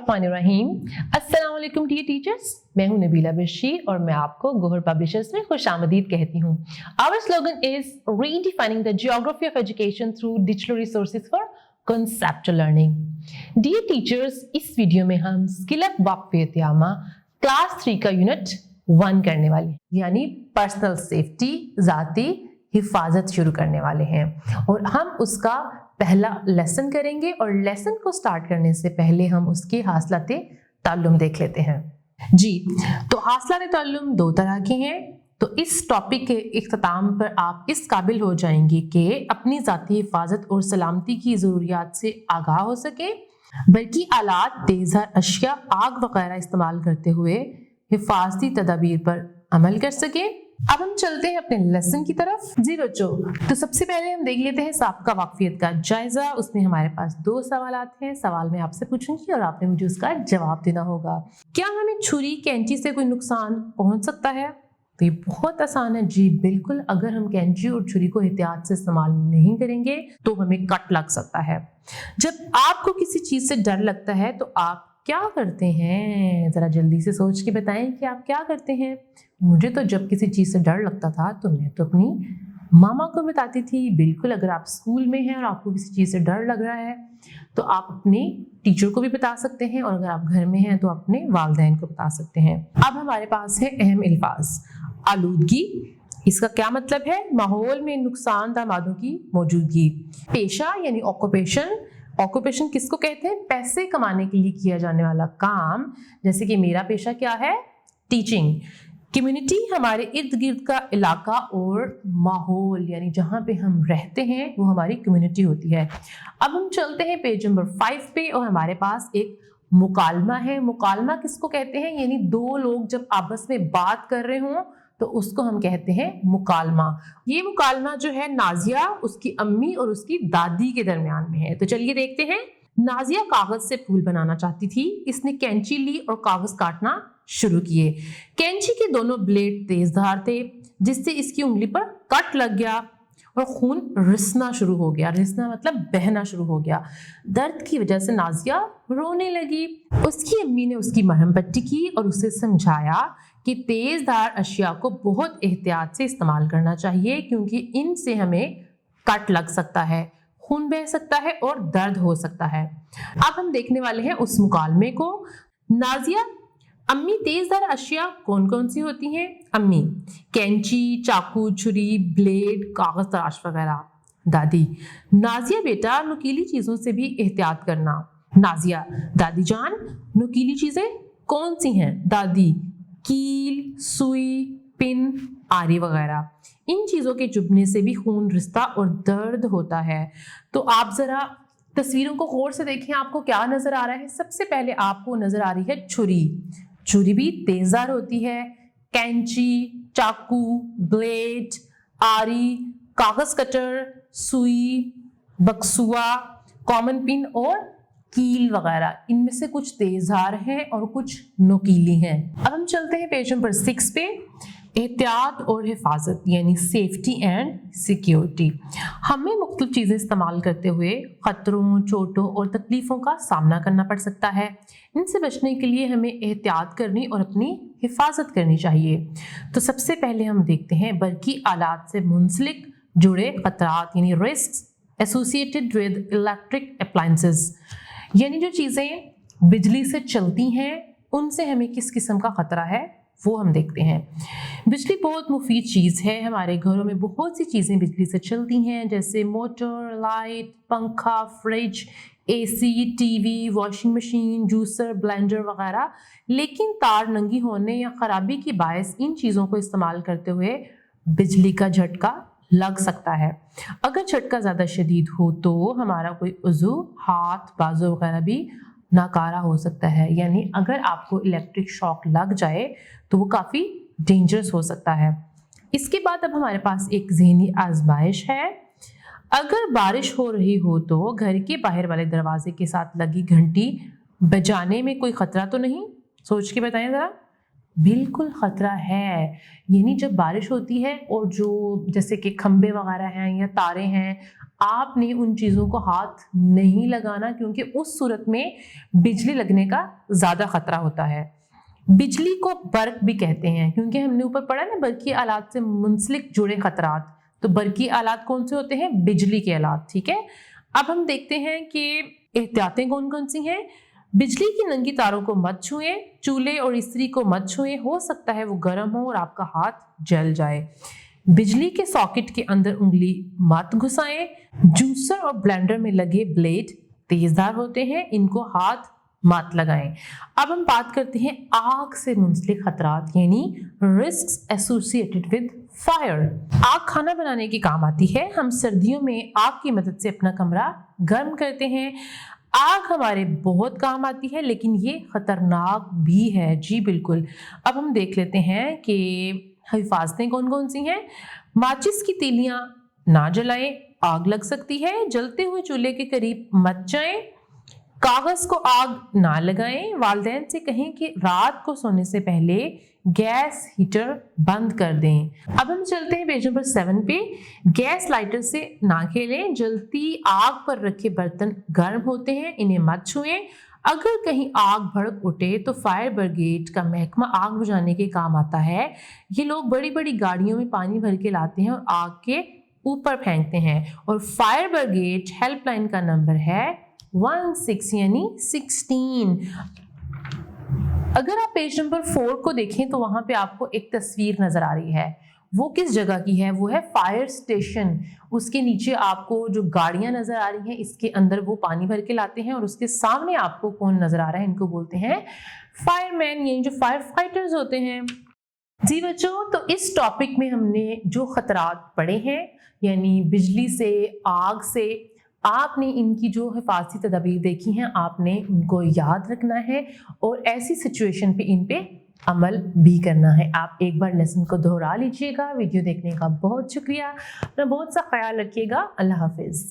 बिस्मिल्लाहिर्रहमानिर्रहीम। अस्सलाम वालेकुम डियर टीचर्स, मैं हूं नबीला बशीर और मैं आपको गोहर पब्लिशर्स में खुशामदीद कहती हूं। Our slogan is redefining the geography of education through digital resources for conceptual learning. Dear teachers, इस वीडियो में हम स्किल अप वाक़फ़ियत-ए-आमा क्लास 3 का यूनिट 1 करने वाले हैं, यानी पर्सनल सेफ्टी, ज़ाती हिफाजत शुरू करने वाले हैं और हम उसका पहला लेसन करेंगे। और लेसन को स्टार्ट करने से पहले हम उसके हासिलाते ताल्लुम देख लेते हैं। जी, तो हासिलाते ताल्लुम 2 तरह के हैं। तो इस टॉपिक के इख्तिताम पर आप इस काबिल हो जाएंगे कि अपनी ज़ाती हिफाजत और सलामती की ज़रूरियात से आगाह हो सके, बल्कि आलात, तेज़धार अशिया, आग वगैरह इस्तेमाल करते हुए हिफाजती तदाबीर पर अमल कर सके। अब हम चलते हैं अपने लेसन की तरफ। जी बच्चों, तो सबसे पहले हम देख लेते हैं साबिक़ा वाक़फ़ियत का जायजा। उसमें हमारे पास 2 सवालात हैं। सवाल मैं आपसे पूछूंगी और आपने मुझे उसका जवाब देना होगा। क्या हमें छुरी कैंची से कोई नुकसान पहुंच सकता है? तो ये बहुत आसान है। जी बिल्कुल, अगर हम कैंची और छुरी को एहतियात से इस्तेमाल नहीं करेंगे तो हमें कट लग सकता है। जब आपको किसी चीज से डर लगता है तो आप क्या करते हैं? जरा जल्दी से सोच के बताएं कि आप क्या करते हैं। मुझे तो जब किसी चीज से डर लगता था तो मैं तो अपनी मामा को बताती थी। बिल्कुल, अगर आप स्कूल में हैं और आपको किसी चीज से डर लग रहा है तो आप अपने टीचर को भी बता सकते हैं, और अगर आप घर में हैं तो अपने वालिदैन को बता सकते हैं। अब हमारे पास है अहम अल्फाज। आलूदगी, इसका क्या मतलब है? माहौल में नुकसानदा मादों की मौजूदगी। पेशा यानी ऑक्यूपेशन, ऑक्यूपेशन किसको कहते हैं? पैसे कमाने के लिए किया जाने वाला काम, जैसे कि मेरा पेशा क्या है? टीचिंग। कम्युनिटी, हमारे इर्द गिर्द का इलाका और माहौल, यानी जहाँ पे हम रहते हैं वो हमारी कम्युनिटी होती है। अब हम चलते हैं पेज नंबर 5 पे और हमारे पास एक मुकालमा है। मुकालमा किसको कहते हैं? यानी 2 लोग जब आपस में बात कर रहे हों तो उसको हम कहते हैं मुकालमा। ये मुकालमा जो है नाजिया, उसकी अम्मी और उसकी दादी के दरमियान में है। तो चलिए देखते हैं। नाजिया कागज से फूल बनाना चाहती थी। इसने कैंची ली और कागज काटना शुरू किए। कैंची के दोनों ब्लेड तेजधार थे, जिससे इसकी उंगली पर कट लग गया और खून रिसना शुरू हो गया। रिसना मतलब बहना शुरू हो गया। दर्द की वजह से नाजिया रोने लगी। उसकी अम्मी ने उसकी मरहम पट्टी की और उसे समझाया कि तेजधार अशिया को बहुत एहतियात से इस्तेमाल करना चाहिए, क्योंकि इनसे हमें कट लग सकता है, खून बह सकता है और दर्द हो सकता है। अब हम देखने वाले हैं उस मुकालमे को। नाजिया, अम्मी, तेजधार अशिया कौन कौन सी होती हैं? अम्मी, कैंची, चाकू, छुरी, ब्लेड, कागज तराश वगैरह। दादी, नाजिया बेटा, नुकीली चीजों से भी एहतियात करना। नाजिया, दादी जान, नुकीली चीजें कौन सी हैं? दादी, कील, सुई, पिन, आरी वगैरह। इन चीजों के चुभने से भी खून रिश्ता और दर्द होता है। तो आप जरा तस्वीरों को गौर से देखें, आपको क्या नजर आ रहा है? सबसे पहले आपको नजर आ रही है छुरी। छुरी भी तेजधार होती है। कैंची, चाकू, ब्लेड, आरी, कागज कटर, सुई, बक्सुआ, कॉमन पिन और कील वगैरह, इनमें से कुछ तेजधार हैं और कुछ नुकीली हैं। अब हम चलते हैं पेज नंबर 6 पे। एहतियात और हिफाजत यानी सेफ्टी एंड सिक्योरिटी। हमें मुख्तलिफ चीज़ें इस्तेमाल करते हुए ख़तरों, चोटों और तकलीफ़ों का सामना करना पड़ सकता है। इनसे बचने के लिए हमें एहतियात करनी और अपनी हिफाजत करनी चाहिए। तो सबसे पहले हम देखते हैं बरकी आलात से मुंसलिक जुड़े ख़तरात यानी risk associated with electric appliances, यानी जो चीज़ें बिजली से चलती हैं उनसे हमें किस किस्म का ख़तरा है वो हम देखते हैं। बिजली बहुत मुफीद चीज़ है। हमारे घरों में बहुत सी चीज़ें बिजली से चलती हैं, जैसे मोटर, लाइट, पंखा, fridge, AC, TV, washing machine, juicer, blender वगैरह। लेकिन तार नंगी होने या ख़राबी की बायस इन चीज़ों को इस्तेमाल करते हुए बिजली का झटका लग सकता है। अगर झटका ज़्यादा शदीद हो तो हमारा कोई उज़ू, हाथ, बाजू वगैरह भी नाकारा हो सकता है। यानी अगर आपको इलेक्ट्रिक शॉक लग जाए तो वो काफ़ी डेंजरस हो सकता है। इसके बाद अब हमारे पास एक ज़हनी आजमाइश है। अगर बारिश हो रही हो तो घर के बाहर वाले दरवाजे के साथ लगी घंटी बजाने में कोई ख़तरा तो नहीं? सोच के बताएं ज़रा। बिल्कुल ख़तरा है। यानी जब बारिश होती है और जो जैसे कि खंबे वगैरह हैं या तारे हैं, आपने उन चीज़ों को हाथ नहीं लगाना, क्योंकि उस सूरत में बिजली लगने का ज़्यादा ख़तरा होता है। बिजली को बर्क भी कहते हैं, क्योंकि हमने ऊपर पढ़ा ना बर्क़ी आलात से मुंसलिक जुड़े खतरात। तो बर्क़ी आलात कौन से होते हैं? बिजली के आलात। ठीक है, अब हम देखते हैं कि एहतियातें कौन कौन सी हैं। बिजली की नंगी तारों को मत छुएं, चूल्हे और इस्त्री को मत छुएं, हो सकता है वो गर्म हो और आपका हाथ जल जाए। बिजली के सॉकेट के अंदर उंगली मत घुसाएं। जूसर और ब्लेंडर में लगे ब्लेड तेजधार होते हैं, इनको हाथ मत लगाएं। अब हम बात करते हैं आग से मुंसलिक खतरात, यानी रिस्क्स एसोसिएटेड विद फायर। आग खाना बनाने के काम आती है। हम सर्दियों में आग की मदद से अपना कमरा गर्म करते हैं। आग हमारे बहुत काम आती है, लेकिन ये खतरनाक भी है। जी बिल्कुल। अब हम देख लेते हैं कि हिफाजतें कौन कौन सी हैं। माचिस की तीलियां ना जलाएं, आग लग सकती है। जलते हुए चूल्हे के करीब मत जाएं। कागज को आग ना लगाएं। वालिदैन से कहें कि रात को सोने से पहले गैस हीटर बंद कर दें। अब हम चलते हैं पेज नंबर 7 पे। गैस लाइटर से ना खेलें। जलती आग पर रखे बर्तन गर्म होते हैं, इन्हें मत छुएं। अगर कहीं आग भड़क उठे तो फायर ब्रिगेड का महकमा आग बुझाने के काम आता है। ये लोग बड़ी बड़ी गाड़ियों में पानी भर के लाते हैं और आग के ऊपर फेंकते हैं। और फायर ब्रिगेड हेल्पलाइन का नंबर है 16 यानी 16। अगर आप पेज नंबर 4 को देखें तो वहां पे आपको एक तस्वीर नजर आ रही है। वो किस जगह की है? वो है फायर स्टेशन। उसके नीचे आपको जो गाड़ियां नजर आ रही हैं, इसके अंदर वो पानी भर के लाते हैं और उसके सामने आपको कौन नजर आ रहा है? इनको बोलते हैं फायरमैन, यानी जो फायर फाइटर्स होते हैं। जी बच्चों, तो इस टॉपिक में हमने जो खतरात पढ़े हैं, यानी बिजली से, आग से, आपने इनकी जो हिफाजती तदाबीर देखी हैं, आपने उनको याद रखना है और ऐसी सिचुएशन पे इन पे अमल भी करना है। आप एक बार लेसन को दोहरा लीजिएगा। वीडियो देखने का बहुत शुक्रिया। अपना बहुत सा ख्याल रखिएगा। अल्लाह हाफिज़।